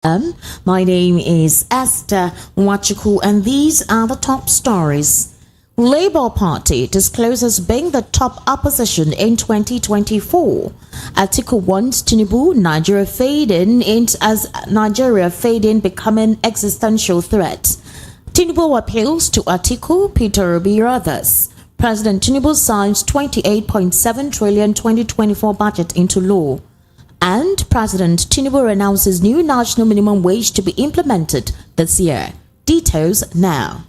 a.m. My name is Esther Wachuku, and these are the top stories. Labour Party discloses being the top opposition in 2024. Atiku wants Tinubu, Nigeria fade in becoming existential threat. Tinubu appeals to Atiku, Peter Obi others. President Tinubu signs 28.7 trillion 2024 budget into law. And President Tinubu announces new national minimum wage to be implemented this year. Details now.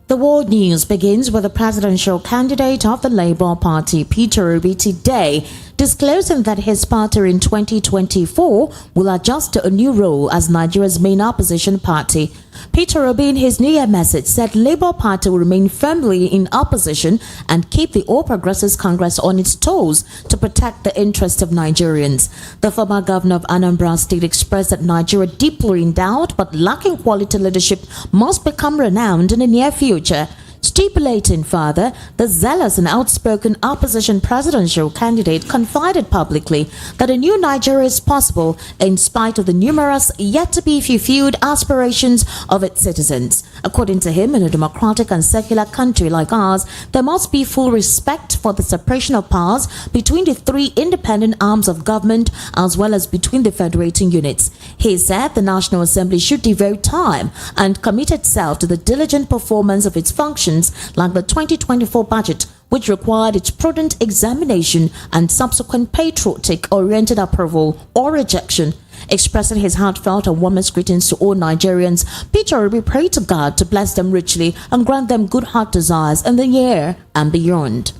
The world news begins with the presidential candidate of the Labour Party, Peter Obi, today disclosing that his party in 2024 will adjust to a new role as Nigeria's main opposition party. Peter Obi, in his New Year message, said Labour Party will remain firmly in opposition and keep the All Progressives Congress on its toes to protect the interests of Nigerians. The former governor of Anambra State expressed that Nigeria, deeply endowed but lacking quality leadership, must become renowned in the near future. Stipulating further, the zealous and outspoken opposition presidential candidate confided publicly that a new Nigeria is possible in spite of the numerous yet-to-be fulfilled aspirations of its citizens. According to him, in a democratic and secular country like ours, there must be full respect for the separation of powers between the three independent arms of government as well as between the federating units. He said the National Assembly should devote time and commit itself to the diligent performance of its functions, like the 2024 budget, which required its prudent examination and subsequent patriotic-oriented approval or rejection. Expressing his heartfelt and warmest greetings to all Nigerians, Peter Obi prayed to God to bless them richly and grant them good heart desires in the year and beyond.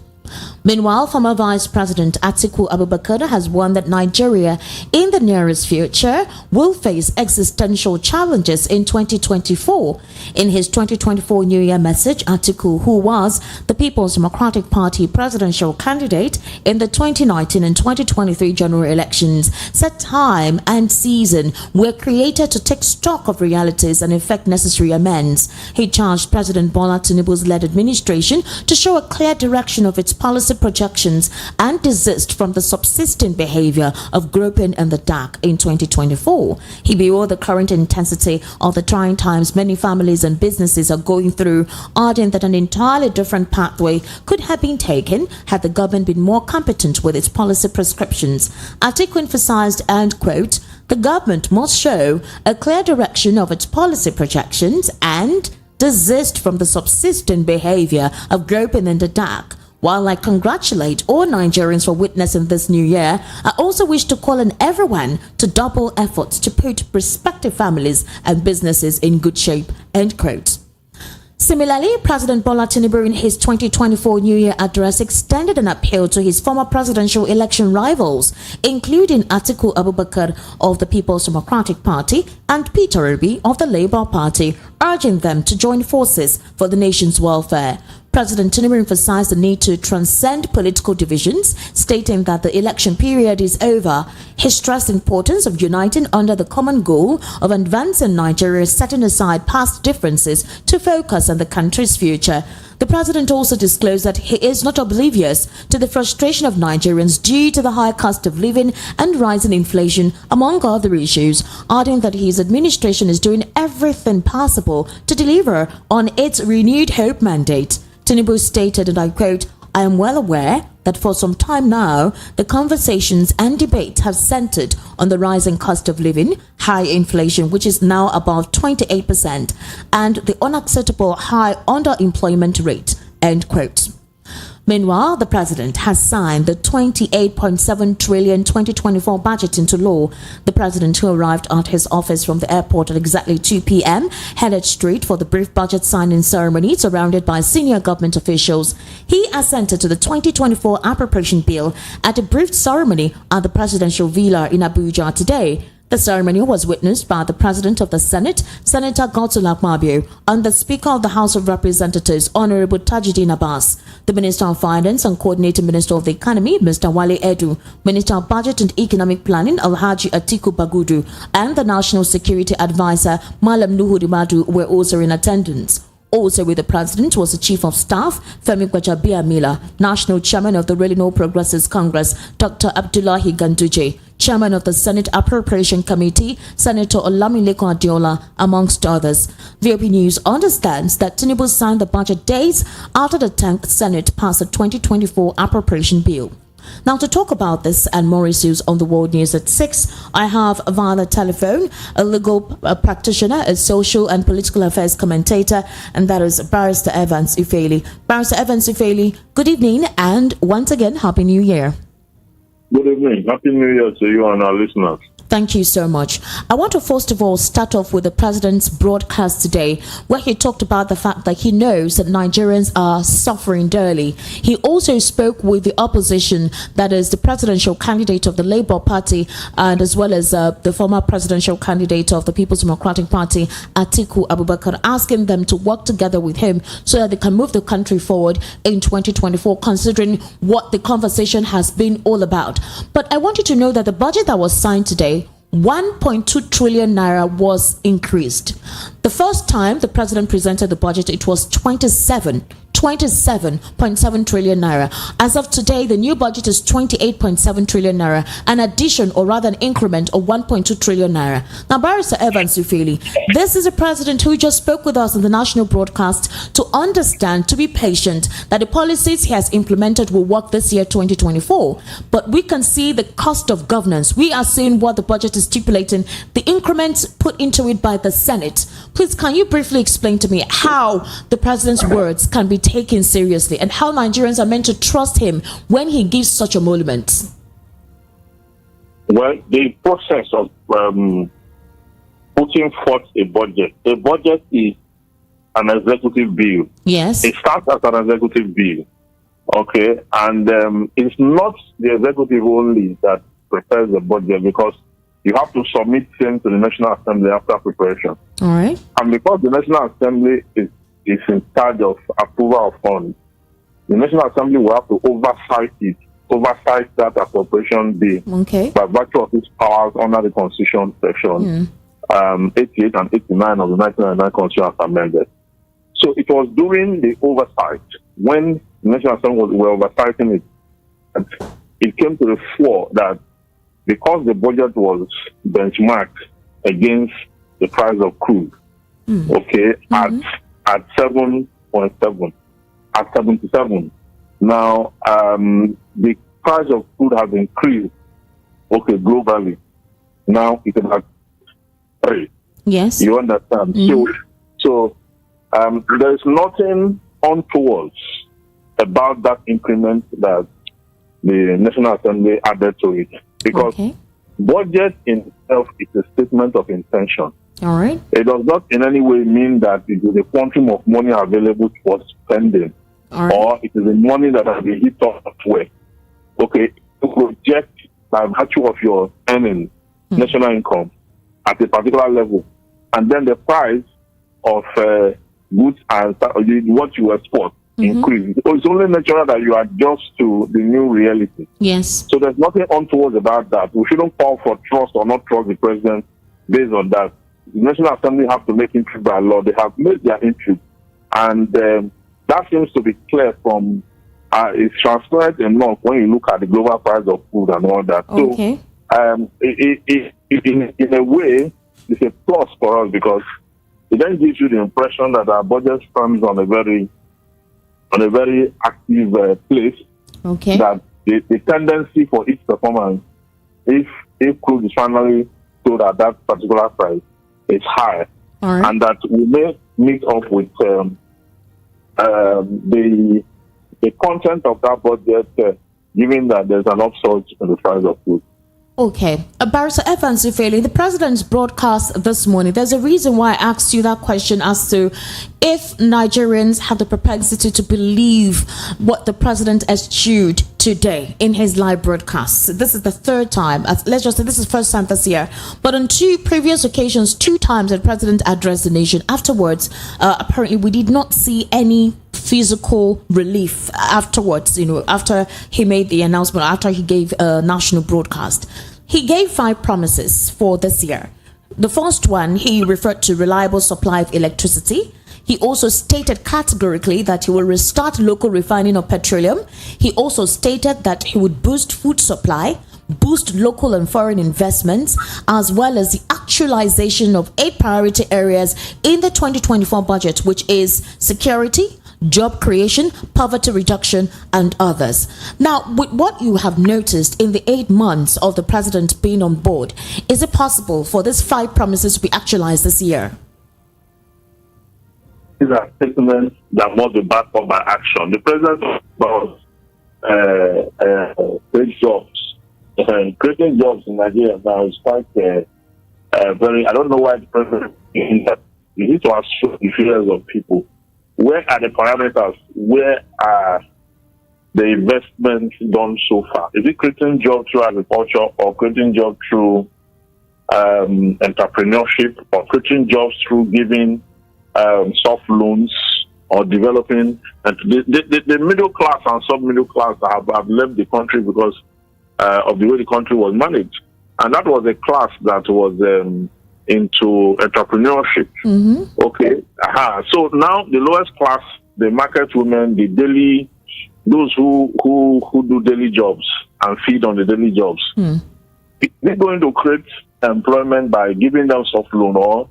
Meanwhile, former Vice President Atiku Abubakar has warned that Nigeria in the nearest future will face existential challenges in 2024. In his 2024 New Year message, Atiku, who was the People's Democratic Party presidential candidate in the 2019 and 2023 general elections, said time and season were created to take stock of realities and effect necessary amends. He charged President Bola Tinubu's led administration to show a clear direction of its policy projections and desist from the subsisting behavior of groping in the dark in 2024. He bewailed the current intensity of the trying times many families and businesses are going through, adding that an entirely different pathway could have been taken had the government been more competent with its policy prescriptions. Atiku emphasized, and quote, "The government must show a clear direction of its policy projections and desist from the subsisting behavior of groping in the dark. While I congratulate all Nigerians for witnessing this new year, I also wish to call on everyone to double efforts to put prospective families and businesses in good shape." End quote. Similarly, President Bola Tinubu, in his 2024 New Year address, extended an appeal to his former presidential election rivals, including Atiku Abubakar of the People's Democratic Party and Peter Obi of the Labour Party, urging them to join forces for the nation's welfare. President Tinubu emphasized the need to transcend political divisions, stating that the election period is over. He stressed the importance of uniting under the common goal of advancing Nigeria, setting aside past differences to focus on the country's future. The president also disclosed that he is not oblivious to the frustration of Nigerians due to the high cost of living and rising inflation, among other issues, adding that his administration is doing everything possible to deliver on its renewed hope mandate. Tinubu stated, and I quote, "I am well aware that for some time now, the conversations and debates have centered on the rising cost of living, high inflation, which is now above 28%, and the unacceptable high underemployment rate." End quote. Meanwhile, the president has signed the 28.7 trillion 2024 budget into law. The president, who arrived at his office from the airport at exactly 2 p.m., headed straight for the brief budget signing ceremony surrounded by senior government officials. He assented to the 2024 appropriation bill at a brief ceremony at the presidential villa in Abuja today. The ceremony was witnessed by the President of the Senate, Senator Godswill Akpabio, and the Speaker of the House of Representatives, Honorable Tajuddin Abbas, the Minister of Finance and Coordinating Minister of the Economy, Mr. Wale Edu, Minister of Budget and Economic Planning, Alhaji Atiku Bagudu, and the National Security Advisor, Malam Nuhu Madu, were also in attendance. Also with the President was the Chief of Staff, Femi Gbajabiamila, National Chairman of the Really No Progressives Congress, Dr. Abdullahi Ganduje, Chairman of the Senate Appropriation Committee, Senator Olamileko Adiola, amongst others. VOP News understands that Tinubu signed the budget days after the 10th Senate passed the 2024 appropriation bill. Now, to talk about this and more issues on the world news at 6, I have via the telephone a legal practitioner, a social and political affairs commentator, and that is Barrister Evans Ifeli. Barrister Evans Ifeli, good evening, and once again, Happy New Year. Good evening. Happy New Year to you and our listeners. Thank you so much. I want to first of all start off with the president's broadcast today, where he talked about the fact that he knows that Nigerians are suffering dearly. He also spoke with the opposition, that is the presidential candidate of the Labour Party, and as well as the former presidential candidate of the People's Democratic Party, Atiku Abubakar, asking them to work together with him so that they can move the country forward in 2024, considering what the conversation has been all about. But I want you to know that the budget that was signed today, 1.2 trillion naira was increased. The first time the president presented the budget, it was 27.7 trillion naira. As of today, the new budget is 28.7 trillion naira, an addition or rather an increment of 1.2 trillion naira. Now, Barrister Evans Ufili, this is a president who just spoke with us in the national broadcast to understand, to be patient, that the policies he has implemented will work this year, 2024. But we can see the cost of governance. We are seeing what the budget is stipulating, the increments put into it by the Senate. Please, can you briefly explain to me how the president's words can be taken seriously and how Nigerians are meant to trust him when he gives such a monument? Well, the process of putting forth a budget is an executive bill. Yes. It starts as an executive bill. Okay. And it's not the executive only that prepares the budget, because you have to submit them to the National Assembly after preparation. All right. And because the National Assembly is in charge of approval of funds, the National Assembly will have to oversight that appropriation bill, okay, by virtue of its powers under the Constitution section 88 and 89 of the 1999 Constitution as amended. So it was during the oversight, when the National Assembly were oversighting it, and it came to the fore that because the budget was benchmarked against the price of crude, at 7.7, at 77. Now, the price of crude has increased, globally. Now it is at 3. Yes. You understand? So there is nothing untoward about that increment that the National Assembly added to it, because budget in itself is a statement of intention. All right. It does not in any way mean that it is a quantum of money available for spending, or it is a money that has been hit off where, to project by virtue of your earning national income at a particular level, and then the price of goods and what you export increase. So it's only natural that you adjust to the new reality. Yes. So there's nothing untoward about that. We shouldn't call for trust or not trust the president based on that. The National Assembly have to make entry by law. They have made their entry, and that seems to be clear from it's transparent enough when you look at the global price of food and all that. Okay. So in a way, it's a plus for us, because it then gives you the impression that our budget stands on a very active place. Okay. That the tendency for each performance, if crude is finally sold at that particular price, is high, and that we may meet up with the content of that budget, given that there's an upsurge in the price of food. Okay. Barrister Evans Ufeli, the president's broadcast this morning, there's a reason why I asked you that question as to if Nigerians have the propensity to believe what the president eschewed today in his live broadcasts, this is the third time, let's just say this is first time this year, but on two previous occasions, 2 times the president addressed the nation. Afterwards, apparently we did not see any physical relief afterwards, after he made the announcement, after he gave a national broadcast. He gave 5 promises for this year. The first one, he referred to reliable supply of electricity. He also stated categorically that he will restart local refining of petroleum. He also stated that he would boost food supply, boost local and foreign investments, as well as the actualization of 8 priority areas in the 2024 budget, which is security, job creation, poverty reduction, and others. Now, with what you have noticed in the 8 months of the president being on board, is it possible for these 5 promises to be actualized this year? These are statements that must be backed up by action. The president talks about great jobs. Creating jobs in Nigeria now is quite very. I don't know why the president is doing that. You need to ask the fears of people. Where are the parameters? Where are the investments done so far? Is it creating jobs through agriculture, or creating jobs through entrepreneurship, or creating jobs through giving soft loans, or developing? And the middle class and sub-middle class have left the country because of the way the country was managed. And that was a class that was into entrepreneurship. Okay. So now the lowest class, the market women, the daily, those who do daily jobs and feed on the daily jobs, they're going to create employment by giving them soft loan, or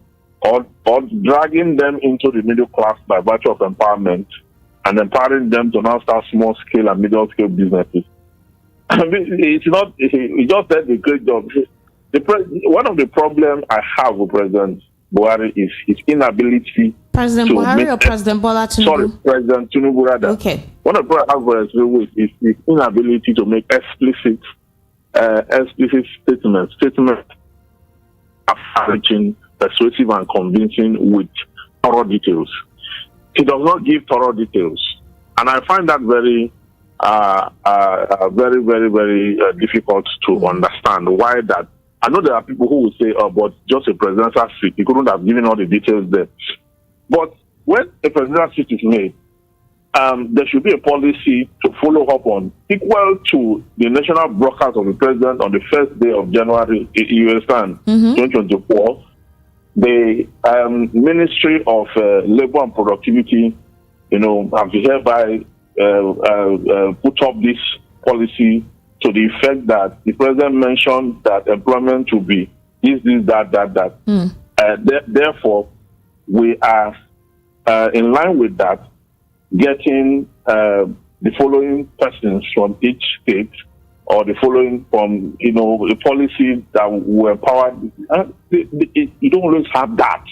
dragging them into the middle class by virtue of empowerment, and empowering them to now start small scale and middle scale businesses. I mean, it's not, he just said a great job. One of the problems I have with President Buhari is his inability. President Buhari or President Bola Tinubu? Sorry, President Tinubu rather. Okay. One of the problems I have with is his inability to make explicit statements reaching, persuasive and convincing with thorough details. He does not give thorough details, and I find that very, very difficult to understand. Why that? I know there are people who will say, "Oh, but just a presidential speech, he couldn't have given all the details there." But when a presidential speech is made, there should be a policy to follow up on, equal to the national broadcast of the president on the first day of January, 2024. The Ministry of Labor and Productivity, have hereby put up this policy to the effect that the president mentioned that employment will be this, that. Therefore, we are in line with that, getting the following persons from each state, or the following from, the policy that will empower. You don't always have that.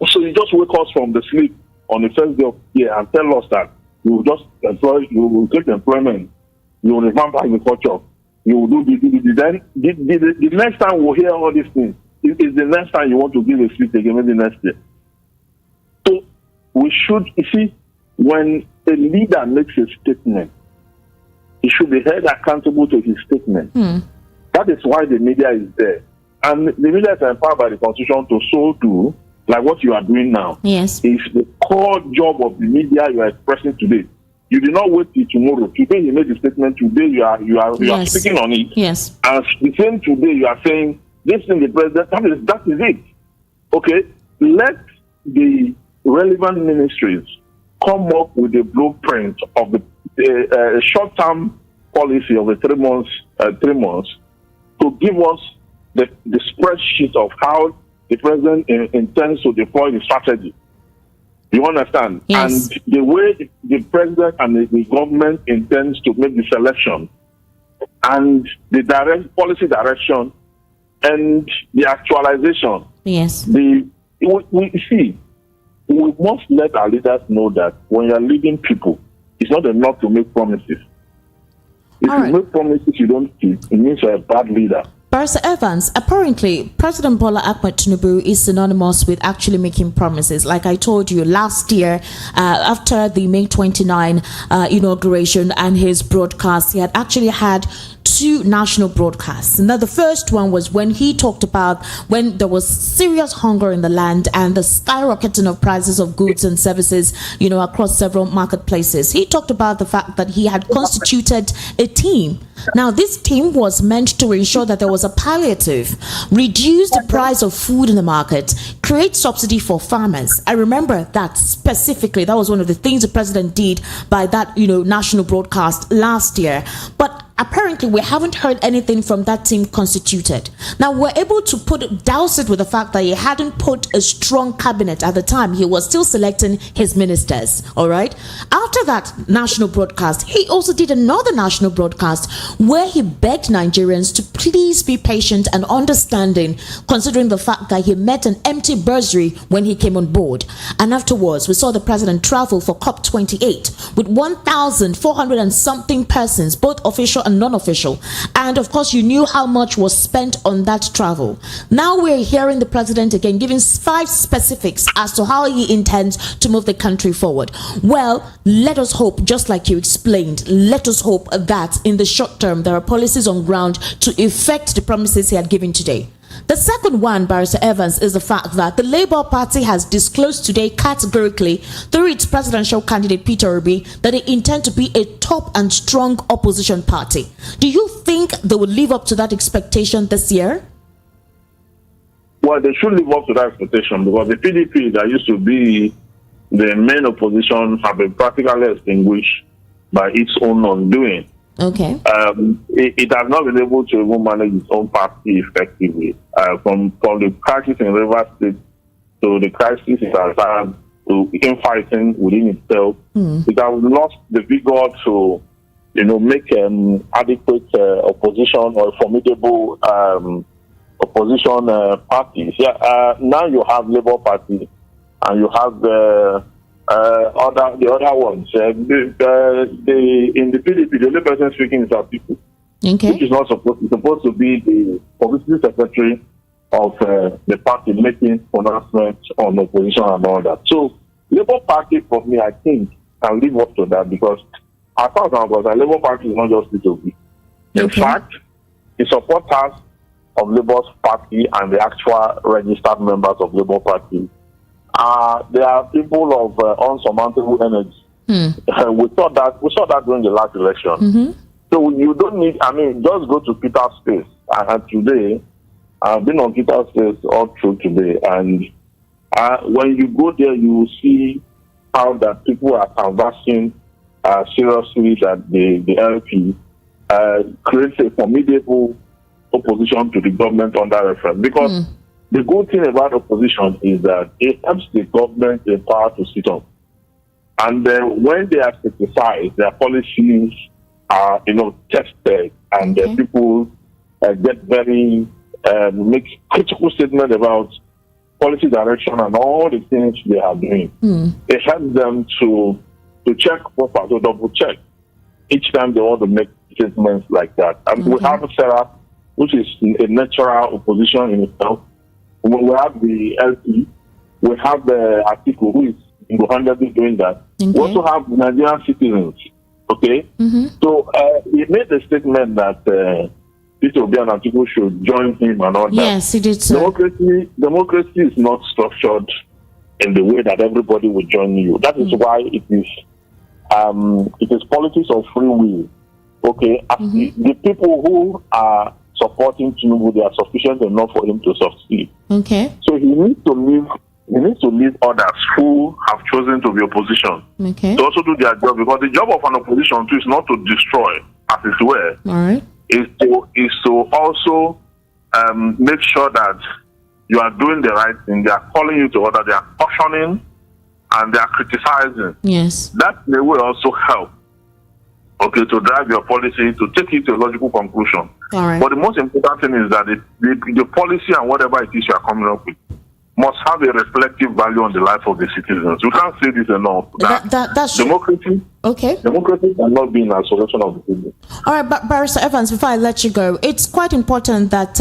So you just wake us from the sleep on the first day of the year and tell us that you will just employ, you will take employment, you will revamp agriculture, you will do the. Then the next time we'll hear all these things is the next time you want to give a speech again, maybe next year. So we should, when a leader makes a statement, he should be held accountable to his statement. That is why the media is there. And the media is empowered by the Constitution to so do, like what you are doing now. Yes. It's the core job of the media you are expressing today. You did not wait till tomorrow. Today you made the statement. Today you are speaking on it. Yes. And the same today you are saying, this thing the president, that is it. Okay? Let the relevant ministries come up with a blueprint of the short-term policy of the 3 months to give us the spreadsheet of how the president intends to deploy the strategy. You understand? Yes. And the way the president and the government intends to make the selection, and the policy direction, and the actualization. Yes. We must let our leaders know that when you are leading people, it's not enough to make promises. If you make promises you don't keep, it means you're a bad leader. Barrister Evans, apparently President Bola Ahmed Tinubu is synonymous with actually making promises. Like I told you last year, after the May 29 inauguration and his broadcast, he had actually had two national broadcasts. Now, the first one was when he talked about when there was serious hunger in the land and the skyrocketing of prices of goods and services, across several marketplaces. He talked about the fact that he had constituted a team. Now, this team was meant to ensure that there was a palliative, reduce the price of food in the market, create subsidy for farmers. I remember that specifically. That was one of the things the president did by that, national broadcast last year. But apparently, we haven't heard anything from that team constituted. Now, we're able to douse it with the fact that he hadn't put a strong cabinet at the time. He was still selecting his ministers, all right? After that national broadcast, he also did another national broadcast where he begged Nigerians to please be patient and understanding, considering the fact that he met an empty bursary when he came on board. And afterwards, we saw the president travel for COP28 with 1,400 and something persons, both official and non-official, and of course you knew how much was spent on that travel. Now we're hearing the president again giving 5 specifics as to how he intends to move the country forward. Well, let us hope, just like you explained, let us hope that in the short term there are policies on ground to effect the promises he had given today. The second one, Barrister Evans, is the fact that the Labour Party has disclosed today categorically through its presidential candidate Peter Obi that they intend to be a top and strong opposition party. Do you think they will live up to that expectation this year? Well, they should live up to that expectation because the PDP that used to be the main opposition have been practically extinguished by its own undoing. Okay. It has not been able to even manage its own party effectively. From the crisis in Rivers State to the crisis it has had to infighting within itself, it has lost the vigor to, make adequate opposition or formidable opposition parties. Now you have Labour Party and you have the other ones. In the PDP, the only person speaking is atiku, which is not supposed to be the publicity secretary of the party making pronouncements on opposition and all that. So, Labour Party, for me, I think, can live up to that because as far as I'm concerned, Labour Party is not just PDP. In fact, the supporters of Labour's party and the actual registered members of Labour Party they are people of unsurmountable energy. We saw that during the last election. So you don't need, just go to Peter's Space. And today, I've been on Peter's Space all through today. And when you go there, you will see how that people are canvassing seriously that the LP creates a formidable opposition to the government under reference. Because the good thing about opposition is that it helps the government in power to sit up. And then when they are criticized, their policies are, tested, and people get very, make critical statements about policy direction and all the things they are doing. It helps them to check proper, to double check each time they want to make statements like that. And we have Sarah, which is a natural opposition in itself. We have the LP, we have the atiku, who is single-handedly doing that. We also have Nigerian citizens, okay? So he made a statement that Peter Obi and atiku should join him and all that. Yes, he did so. Democracy is not structured in the way that everybody will join you. That is why it is politics of free will, okay? The people who are supporting Tinubu, they are sufficient enough for him to succeed. Okay. So he needs to leave others who have chosen to be opposition to also do their job, because the job of an opposition too is not to destroy, as it were. All right. Is to also make sure that you are doing the right thing. They are calling you to order. They are cautioning and they are criticizing. Yes. That may will also help. Okay, to drive your policy, to take it to a logical conclusion. All right. But the most important thing is that the policy and whatever it is you are coming up with must have a reflective value on the life of the citizens. We can't say this enough. That's democracy Okay. Democracy cannot be in isolation of the people. All right, but Barrister Evans, before I let you go, it's quite important that,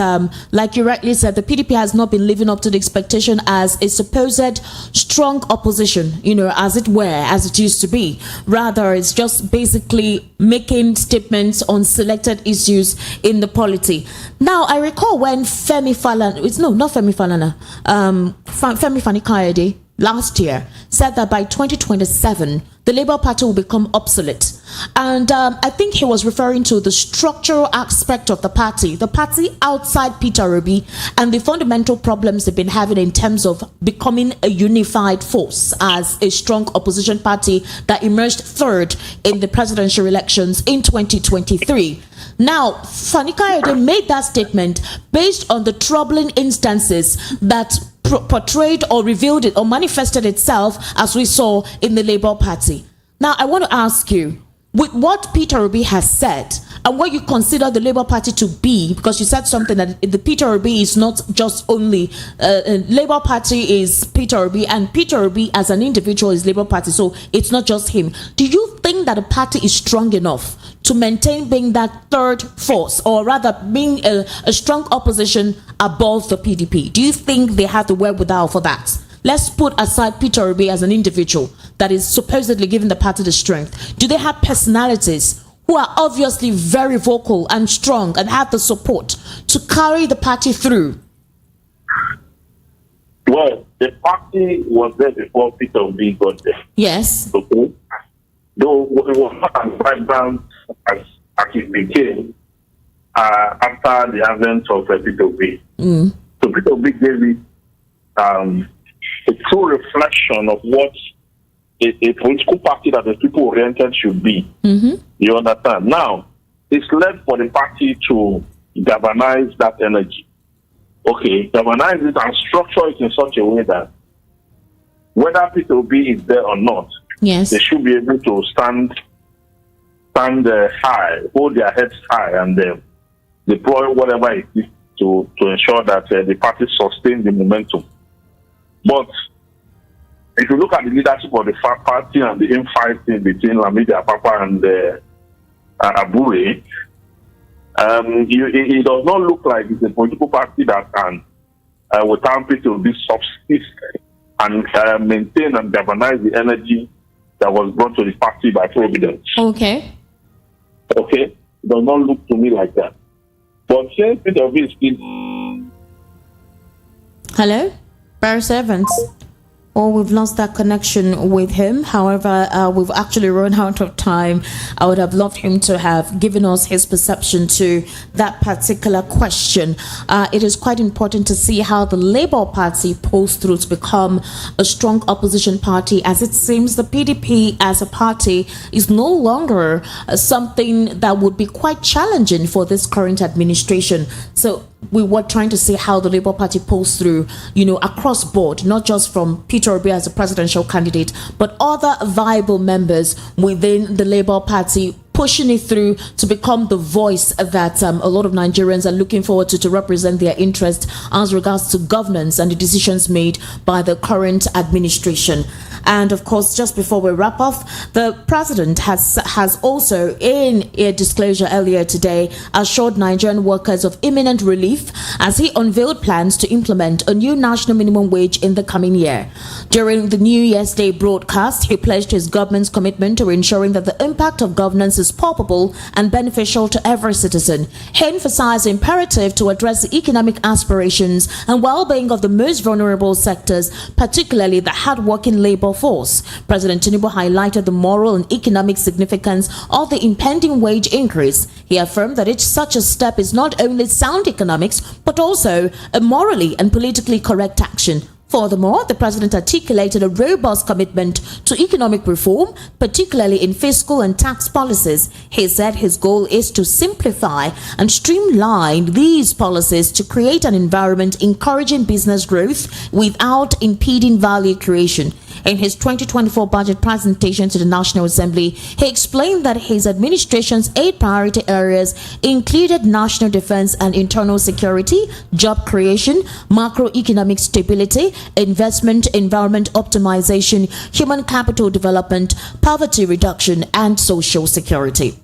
like you rightly said, the PDP has not been living up to the expectation as a supposed strong opposition, as it were, as it used to be. Rather, it's just basically making statements on selected issues in the polity. Now, I recall when Femi Fani-Kayode last year said that by 2027, the Labour Party will become obsolete. And I think he was referring to the structural aspect of the party outside Peter Obi, and the fundamental problems they've been having in terms of becoming a unified force as a strong opposition party that emerged third in the presidential elections in 2023. Now, Fani-Kayode made that statement based on the troubling instances that portrayed or revealed it or manifested itself as we saw in the Labour Party. Now, I want to ask you, with what Peter Obi has said and what you consider the Labour Party to be, because you said something that the Peter Obi is not just only Labour Party is Peter Obi, and Peter Obi as an individual is Labour Party, so it's not just him. Do you think that the party is strong enough to maintain being that third force, or rather being a strong opposition above the PDP? Do you think they have the wherewithal for that? Let's put aside Peter Obi as an individual that is supposedly giving the party the strength. Do they have personalities who are obviously very vocal and strong and have the support to carry the party through? Well, the party was there before Peter Obi got there. Yes. Okay. Though it was not as vibrant as it became after the advent of Peter Obi. So Peter Obi gave it a true reflection of what a political party that is people-oriented should be. You understand? Now, it's left for the party to galvanize that energy. Okay, galvanize it and structure it in such a way that whether Peter Obi is there or not, yes, they should be able to stand high, hold their heads high, and deploy whatever it is to ensure that the party sustains the momentum. But if you look at the leadership of the party and the infighting between Lamidi Apapa and Abure, it does not look like it's a political party that can, without Peter Obi, subsist and maintain and galvanize the energy that was brought to the party by Providence. Okay. It does not look to me like that. But since Peter Obi is still... Hello? Barrister Evans? Or we've lost that connection with him. However, we've actually run out of time. I would have loved him to have given us his perception to that particular question. It is quite important to see how the Labour Party pulls through to become a strong opposition party, as it seems the PDP as a party is no longer something that would be quite challenging for this current administration. So we were trying to see how the Labour Party pulls through, across board, not just from Peter Obi as a presidential candidate, but other viable members within the Labour Party pushing it through to become the voice that a lot of Nigerians are looking forward to represent their interest as regards to governance and the decisions made by the current administration. And of course, just before we wrap up, the president has also, in a disclosure earlier today, assured Nigerian workers of imminent relief as he unveiled plans to implement a new national minimum wage in the coming year. During the New Year's Day broadcast, he pledged his government's commitment to ensuring that the impact of governance is palpable and beneficial to every citizen. He emphasized the imperative to address the economic aspirations and well-being of the most vulnerable sectors, particularly the hard-working labor force. President Tinubu highlighted the moral and economic significance of the impending wage increase. He affirmed that such a step is not only sound economics, but also a morally and politically correct action. Furthermore, the president articulated a robust commitment to economic reform, particularly in fiscal and tax policies. He said his goal is to simplify and streamline these policies to create an environment encouraging business growth without impeding value creation. In his 2024 budget presentation to the National Assembly, he explained that his administration's 8 priority areas included national defense and internal security, job creation, macroeconomic stability, investment, environment optimization, human capital development, poverty reduction, and social security.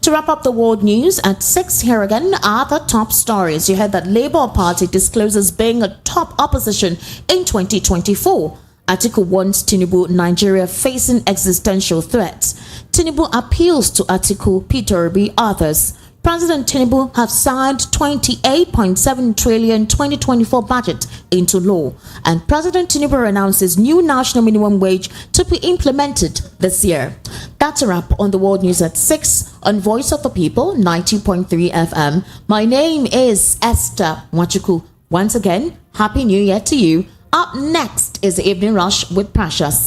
To wrap up the world news at 6 here again are the top stories. You heard that Labour Party discloses being a top opposition in 2024. Atiku warns Tinubu, Nigeria facing existential threats. Tinubu appeals to Atiku, Peter Obi, others. President Tinubu have signed 28.7 trillion 2024 budget into law, and President Tinubu announces new national minimum wage to be implemented this year. That's a wrap on the world news at 6 on Voice of the People 90.3 FM. My name is Esther Nwachukwu. Once again, Happy New Year to you. Up next is the Evening Rush with Precious.